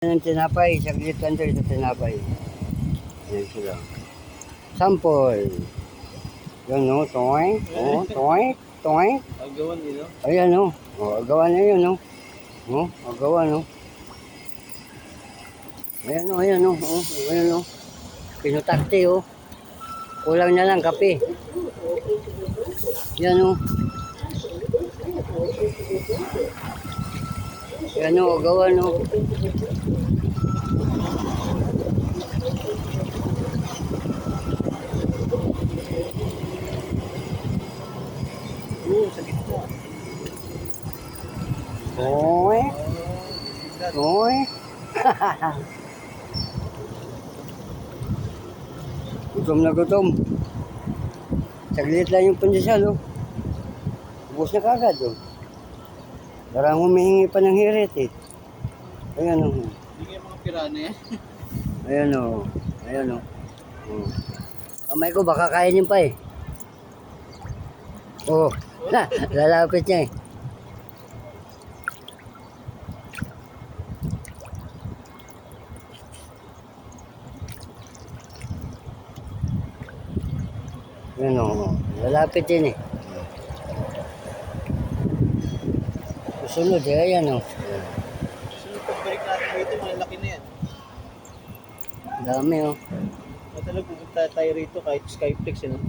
Ng tinapay, saglit lang tayo sa tinapay. Ayan sila. Sample. Yan o, toy. O, toy. Toy. Agawan nila. Ayan o. O, agawan na yun o. O, agawan o. Ayan o, ayan o. O, ayan o. Pinutakti o. Kulang na lang kape. Yan o. Yan o, agawan o. Sa gitna. Toy. Toy. Gutom na gutom. Saglit lang yung pandesal, oh. Ubus na kagad, oh. Parang humihingi pa ng hirit, eh. Ayan, oh. Hindi kayo mga pirana eh. Ayan, oh. Ayan, oh. Oh. Kamay ko, baka kainin pa, eh. Oh. Lalapit niya, eh. Ayan, oh. Lalapit din, eh. Susunod, eh. Ayan, oh. Sunod pagbalik natin dito, malalaki na yan. Dami, oh. Talagang pupunta tayo rito kahit Skyflex, eh, no?